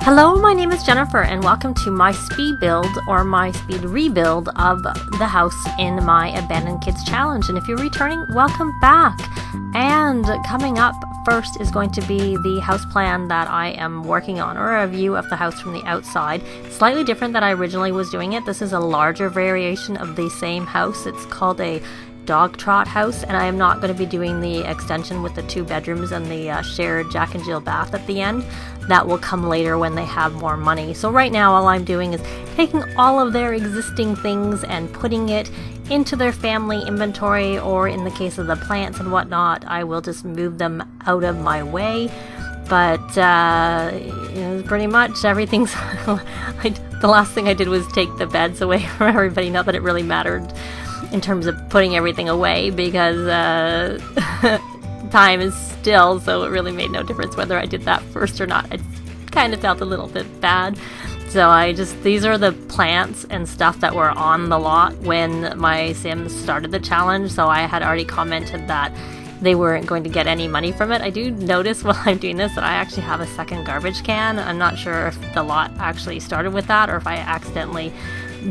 Hello, my name is Jennifer and welcome to my speed build or my speed rebuild of the house in my Abandoned Kids Challenge. And if you're returning, welcome back. And coming up first is going to be the house plan that I am working on, or a view of the house from the outside. Slightly different than I originally was doing it. This is a larger variation of the same house. It's called a dog trot house, and I am not going to be doing the extension with the 2 bedrooms and the shared Jack and Jill bath at the end. That will come later when they have more money. So right now all I'm doing is taking all of their existing things and putting it into their family inventory, or in the case of the plants and whatnot, I will just move them out of my way. But pretty much everything's the last thing I did was take the beds away from everybody. Not that it really mattered in terms of putting everything away, because time is still, so it really made no difference whether I did that first or not. I kind of felt a little bit bad. So these are the plants and stuff that were on the lot when my Sims started the challenge, so I had already commented that they weren't going to get any money from it. I do notice while I'm doing this that I actually have a second garbage can. I'm not sure if the lot actually started with that, or if I accidentally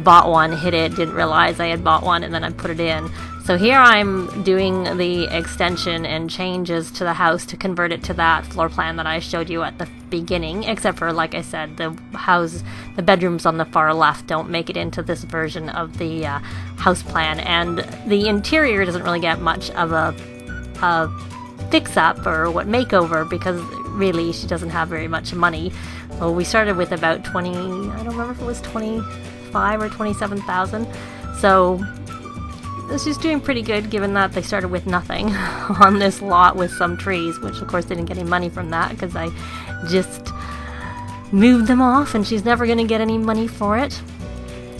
bought one, hit it, didn't realize I had bought one, and then I put it in. So here I'm doing the extension and changes to the house to convert it to that floor plan that I showed you at the beginning, except for, like I said, the bedrooms on the far left don't make it into this version of the house plan, and the interior doesn't really get much of a fix-up or makeover, because really she doesn't have very much money. Well, we started with about 20, I don't remember if it was 25 or 27,000, so she's doing pretty good given that they started with nothing on this lot with some trees, which of course they didn't get any money from that because I just moved them off, and she's never going to get any money for it.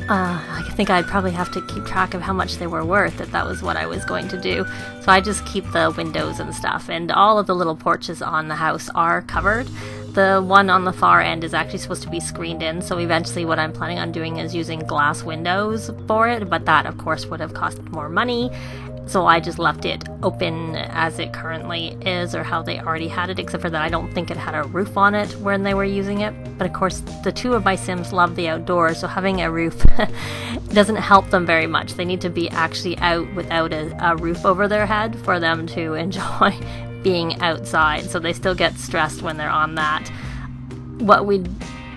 I think I'd probably have to keep track of how much they were worth if that was what I was going to do. So I just keep the windows and stuff, and all of the little porches on the house are covered. The one on the far end is actually supposed to be screened in, so eventually what I'm planning on doing is using glass windows for it, but that of course would have cost more money. So I just left it open as it currently is, or how they already had it, except for that I don't think it had a roof on it when they were using it. But of course the 2 of my Sims love the outdoors, so having a roof doesn't help them very much. They need to be actually out without a roof over their head for them to enjoy being outside, so they still get stressed when they're on that. What we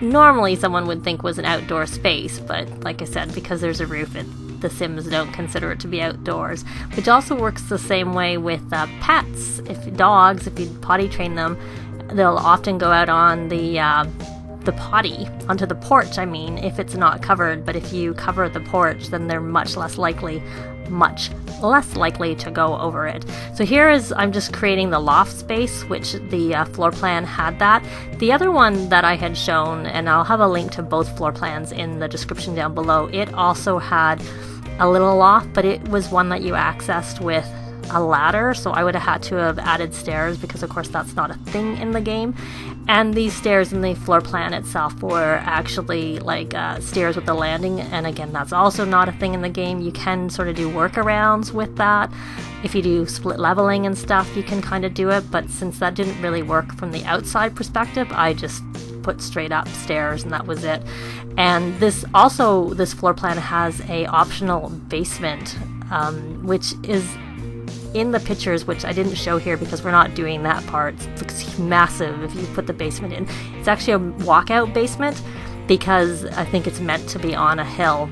normally someone would think was an outdoor space, but like I said, because there's a roof, the Sims don't consider it to be outdoors, which also works the same way with pets. If you potty train them, they'll often go out on the potty, onto the porch, if it's not covered. But if you cover the porch, then they're much less likely to go over it. So I'm just creating the loft space, which the floor plan had that. The other one that I had shown, and I'll have a link to both floor plans in the description down below, it also had a little loft, but it was one that you accessed with a ladder, so I would have had to have added stairs, because of course that's not a thing in the game. And these stairs in the floor plan itself were actually like stairs with a landing, and again, that's also not a thing in the game. You can sort of do workarounds with that. If you do split leveling and stuff, you can kind of do it, but since that didn't really work from the outside perspective, I just put straight up stairs, and that was it. And this floor plan has a optional basement, which is in the pictures, which I didn't show here because we're not doing that part. It looks massive if you put the basement in. It's actually a walkout basement because I think it's meant to be on a hill,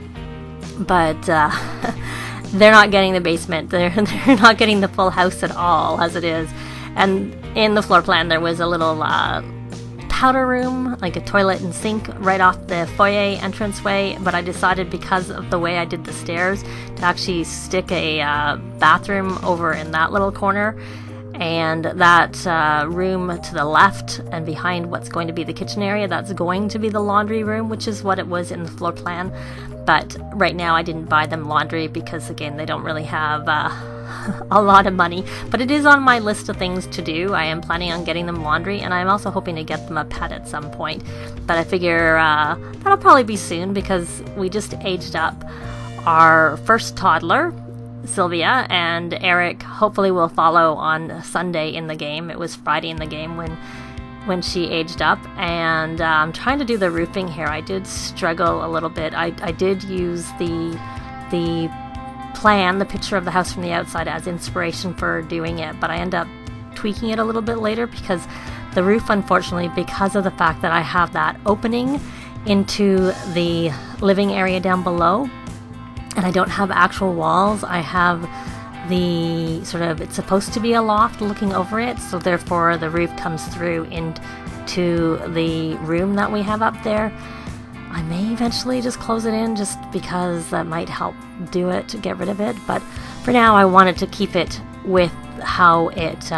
but they're not getting the basement. They're not getting the full house at all as it is. And in the floor plan there was a little powder room, like a toilet and sink right off the foyer entranceway, but I decided, because of the way I did the stairs, to actually stick a bathroom over in that little corner, and that room to the left and behind what's going to be the kitchen area, that's going to be the laundry room, which is what it was in the floor plan. But right now I didn't buy them laundry because again, they don't really have a lot of money, but it is on my list of things to do. I am planning on getting them laundry, and I'm also hoping to get them a pet at some point, but I figure that'll probably be soon, because we just aged up our first toddler, Sylvia, and Eric hopefully will follow on Sunday in the game. It was Friday in the game when when she aged up, and I'm trying to do the roofing here. I did struggle a little bit. I did use the plan, the picture of the house from the outside, as inspiration for doing it, but I end up tweaking it a little bit later because the roof, unfortunately, because of the fact that I have that opening into the living area down below and I don't have actual walls, I have the sort of, it's supposed to be a loft looking over it, so therefore the roof comes through into the room that we have up there. I may eventually just close it in just because that might help do it, to get rid of it, but for now I wanted to keep it with how it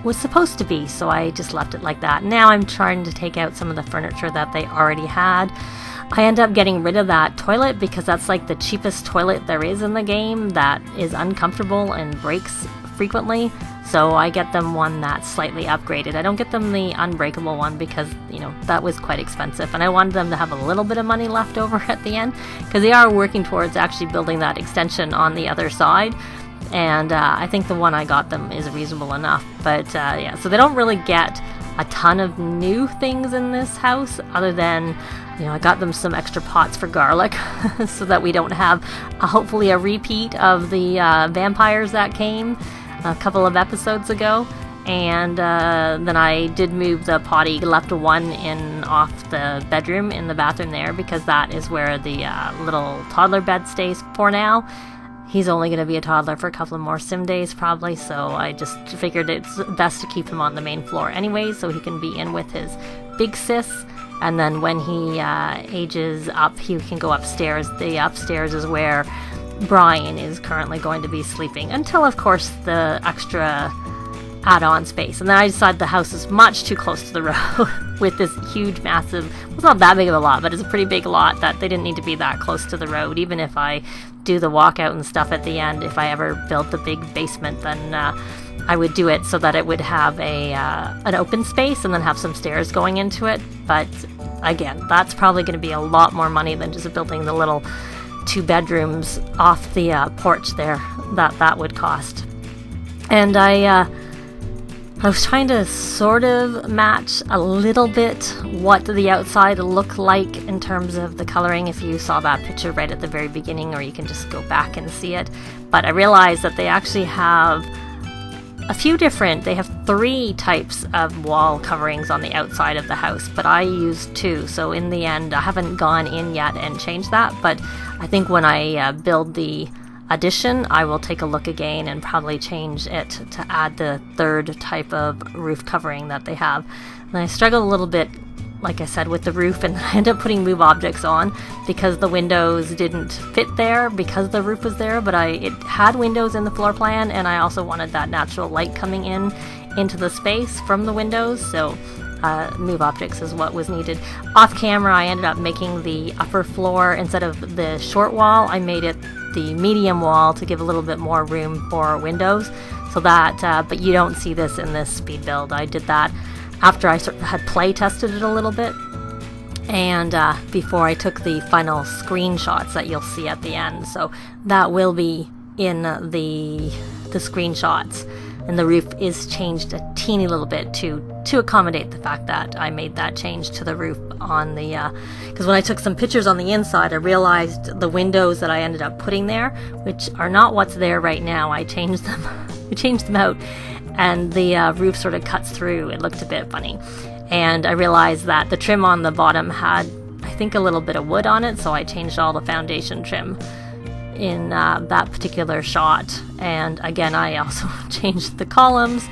was supposed to be, so I just left it like that. Now I'm trying to take out some of the furniture that they already had. I end up getting rid of that toilet because that's like the cheapest toilet there is in the game that is uncomfortable and breaks frequently, so I get them one that's slightly upgraded. I don't get them the unbreakable one because, you know, that was quite expensive, and I wanted them to have a little bit of money left over at the end because they are working towards actually building that extension on the other side. And I think the one I got them is reasonable enough. But yeah, so they don't really get a ton of new things in this house other than, you know, I got them some extra pots for garlic so that we don't have hopefully a repeat of the vampires that came a couple of episodes ago. And then I did move the potty, left one in off the bedroom in the bathroom there because that is where the little toddler bed stays for now. He's only going to be a toddler for a couple of more sim days probably, so I just figured it's best to keep him on the main floor anyway so he can be in with his big sis, and then when he ages up he can go upstairs. The upstairs is where Brian is currently going to be sleeping until, of course, the extra add-on space. And then I decided the house is much too close to the road with this huge, massive, well, it's not that big of a lot, but it's a pretty big lot that they didn't need to be that close to the road. Even if I do the walkout and stuff at the end, if I ever built the big basement, then I would do it so that it would have an open space and then have some stairs going into it. But again, that's probably going to be a lot more money than just building the little 2 bedrooms off the porch there that would cost. And I was trying to sort of match a little bit what the outside looked like in terms of the coloring, if you saw that picture right at the very beginning, or you can just go back and see it. But I realized that they actually have a few different, they have 3 types of wall coverings on the outside of the house, but I used 2. So in the end, I haven't gone in yet and changed that, but I think when I build the addition, I will take a look again and probably change it to add the 3rd type of roof covering that they have. And I struggled a little bit, like I said, with the roof, and I ended up putting move objects on because the windows didn't fit there because the roof was there, but it had windows in the floor plan, and I also wanted that natural light coming into the space from the windows, so move objects is what was needed. Off camera, I ended up making the upper floor, instead of the short wall, I made it the medium wall to give a little bit more room for windows, so that but you don't see this in this speed build. I did that after I sort of had play tested it a little bit, and before I took the final screenshots that you'll see at the end, so that will be in the screenshots. And the roof is changed a teeny little bit to accommodate the fact that I made that change to the roof on the, because when I took some pictures on the inside, I realized the windows that I ended up putting there, which are not what's there right now, I changed them, I changed them out, and the roof sort of cuts through. It looked a bit funny. And I realized that the trim on the bottom had, I think, a little bit of wood on it, so I changed all the foundation trim in that particular shot. And again, I also changed the columns.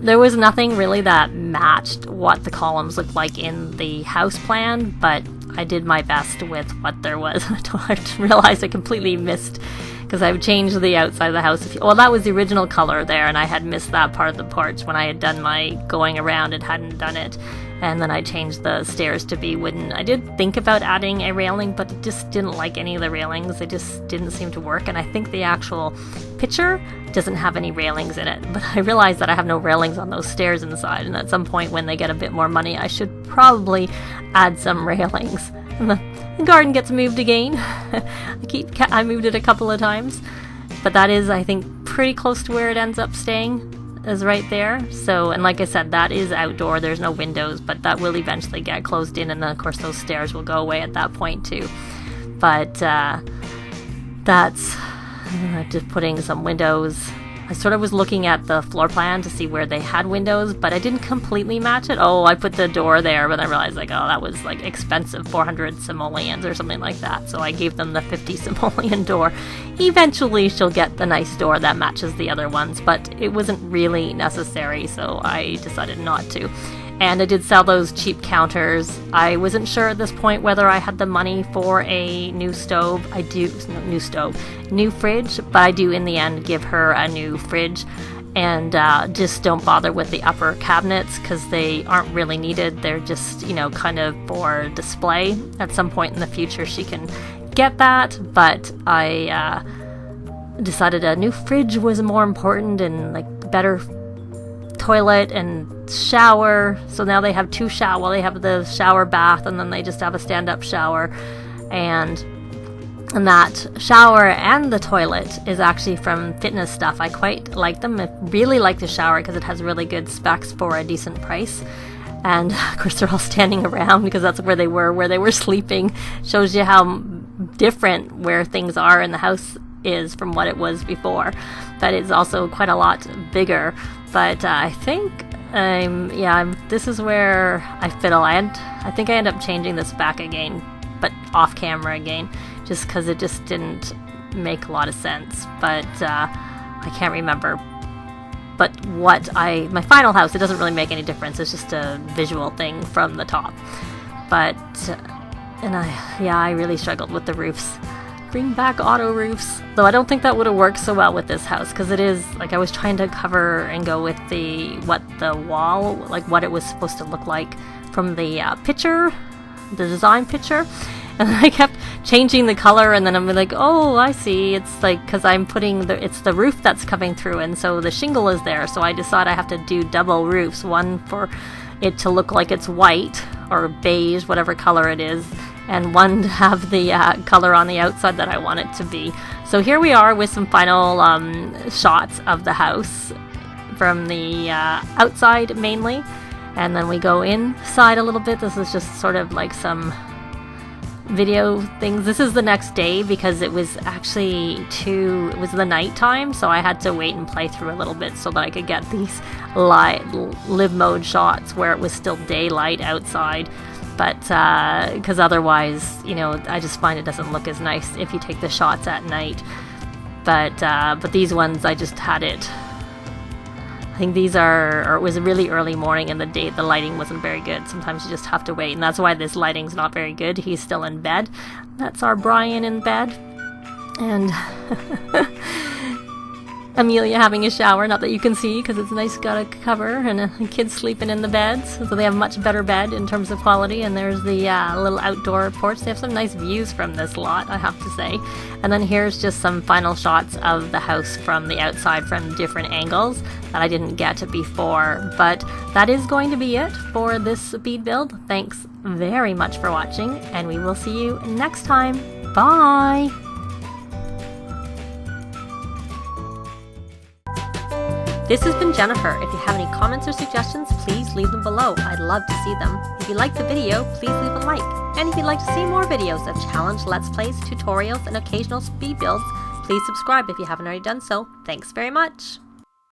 There was nothing really that matched what the columns looked like in the house plan, but I did my best with what there was. I realized I completely missed, because I've changed the outside of the house. Well, that was the original color there, and I had missed that part of the porch when I had done my going around and hadn't done it. And then I changed the stairs to be wooden. I did think about adding a railing, but just didn't like any of the railings. They just didn't seem to work. And I think the actual picture doesn't have any railings in it. But I realized that I have no railings on those stairs inside. And at some point when they get a bit more money, I should probably add some railings. And the garden gets moved again. I moved it a couple of times. But that is, I think, pretty close to where it ends up staying. is right there. So, and like I said, that is outdoor. There's no windows, but that will eventually get closed in, and then of course those stairs will go away at that point too. But that's just putting some windows. I sort of was looking at the floor plan to see where they had windows, but I didn't completely match it. Oh, I put the door there, but I realized like, oh, that was like expensive, 400 simoleons or something like that. So I gave them the 50 simoleon door. Eventually she'll get the nice door that matches the other ones, but it wasn't really necessary, so I decided not to. And I did sell those cheap counters. I wasn't sure at this point whether I had the money for a new stove. I do, no, new fridge, but I do in the end give her a new fridge. And just don't bother with the upper cabinets because they aren't really needed. They're just, you know, kind of for display. At some point in the future she can get that, but I decided a new fridge was more important and like better toilet and shower. So now they have two shower. Well, they have the shower bath, and then they just have a stand-up shower, and that shower and the toilet is actually from Fitness Stuff. I quite like them. I really like the shower because it has really good specs for a decent price. And of course they're all standing around because that's where they were sleeping. Shows you how different where things are in the house is from what it was before. But it's also quite a lot bigger. But I think, this is where I fiddle. I think I end up changing this back again, but off camera again, just because it just didn't make a lot of sense. But I can't remember. But my final house, it doesn't really make any difference. It's just a visual thing from the top. But, I really struggled with the roofs. Bring back auto roofs. Though I don't think that would have worked so well with this house, because it is, like, I was trying to cover and go with what it was supposed to look like from the picture, the design picture. And I kept changing the color, and then I'm like, oh, I see. It's like, because I'm putting it's the roof that's coming through, and so the shingle is there. So I decide I have to do double roofs, one for it to look like it's white or beige, whatever color it is, and one to have the color on the outside that I want it to be. So here we are with some final shots of the house from the outside mainly, and then we go inside a little bit. This is just sort of like some video things. This is the next day because it was actually it was the night time, so I had to wait and play through a little bit so that I could get these live mode shots where it was still daylight outside. But because otherwise, I just find it doesn't look as nice if you take the shots at night. But these ones, I just had it. I think these it was a really early morning and the lighting wasn't very good. Sometimes you just have to wait, and that's why this lighting's not very good. He's still in bed. That's our Brian in bed. And Amelia having a shower, not that you can see because it's nice, got a cover, and a kid sleeping in the beds, so they have much better bed in terms of quality. And there's the little outdoor porch. They have some nice views from this lot, I have to say. And then here's just some final shots of the house from the outside from different angles that I didn't get before. But that is going to be it for this speed build. Thanks very much for watching, and we will see you next time. Bye! This has been Jennifer. If you have any comments or suggestions, please leave them below. I'd love to see them. If you liked the video, please leave a like. And if you'd like to see more videos of challenge, let's plays, tutorials, and occasional speed builds, please subscribe if you haven't already done so. Thanks very much.